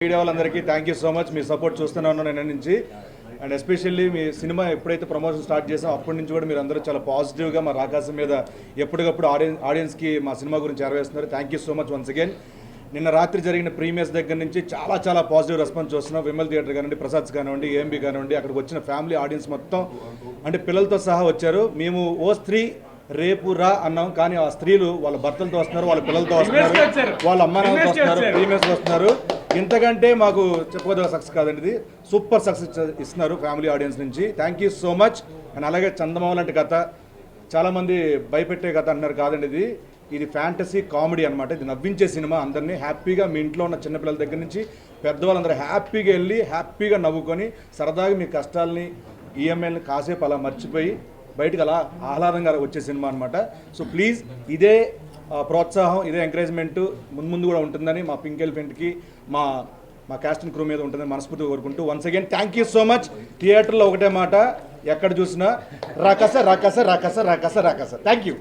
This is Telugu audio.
మీడియా వాళ్ళందరికీ thank you so much. Me support చూస్తూనే ఉన్నాను నిన్న నుంచి. అండ్ ఎస్పెషల్లీ మీ సినిమా ఎప్పుడైతే ప్రమోషన్ స్టార్ట్ చేసామో అప్పటి నుంచి కూడా మీరు అందరూ చాలా పాజిటివ్గా మా రాకాశం మీద ఎప్పటికప్పుడు ఆడియన్స్కి మా సినిమా గురించి చేరవేస్తున్నారు. Thank you so much once again. నిన్న రాత్రి జరిగిన ప్రీమియర్స్ దగ్గర నుంచి చాలా పాజిటివ్ రెస్పాన్స్ చూస్తున్నాం. విమల్ థియేటర్ కానివ్వండి, ప్రసాద్స్ కానివ్వండి, ఏఎంబీ కానివ్వండి, అక్కడికి వచ్చిన ఫ్యామిలీ ఆడియన్స్ మొత్తం అంటే పిల్లలతో సహా వచ్చారు. మేము ఓ స్త్రీ రేపు రా అన్నాం, కానీ ఆ స్త్రీలు వాళ్ళ భర్తలతో వస్తున్నారు, వాళ్ళ పిల్లలతో వస్తున్నారు, వాళ్ళ అమ్మానాలతో వస్తున్నారు, ప్రీమియర్స్ వస్తున్నారు. ఇంతకంటే మాకు చెప్పుకోదగ్గ సక్సెస్ కాదండి, ఇది సూపర్ సక్సెస్ ఇస్తున్నారు ఫ్యామిలీ ఆడియన్స్ నుంచి. Thank you so much. And అలాగే చందమామ లాంటి కథ, చాలామంది భయపెట్టే కథ అంటున్నారు, కాదండి ఇది ఫ్యాంటసీ కామెడీ అనమాట. ఇది నవ్వించే సినిమా. అందరినీ హ్యాపీగా మీ ఇంట్లో ఉన్న చిన్నపిల్లల దగ్గర నుంచి పెద్దవాళ్ళందరూ హ్యాపీగా వెళ్ళి హ్యాపీగా నవ్వుకొని సరదాగా మీ కష్టాలని ఈఎంఐని కాసేపు అలా మర్చిపోయి బయటకు అలా ఆహ్లాదంగా వచ్చే సినిమా అనమాట. సో ప్లీజ్ ఇదే ప్రోత్సాహం, ఇదే ఎంకరేజ్మెంట్ ముందు కూడా ఉంటుందని మా పింక్ ఎలిఫెంట్కి మా క్యాస్ట్ అండ్ క్రూ మీద ఉంటుందని మనస్ఫూర్తిగా కోరుకుంటూ once again thank you so much. థియేటర్లో ఒకటే మాట, ఎక్కడ చూసినా రాకస రాకస రాకస రాకస రాకస. Thank you.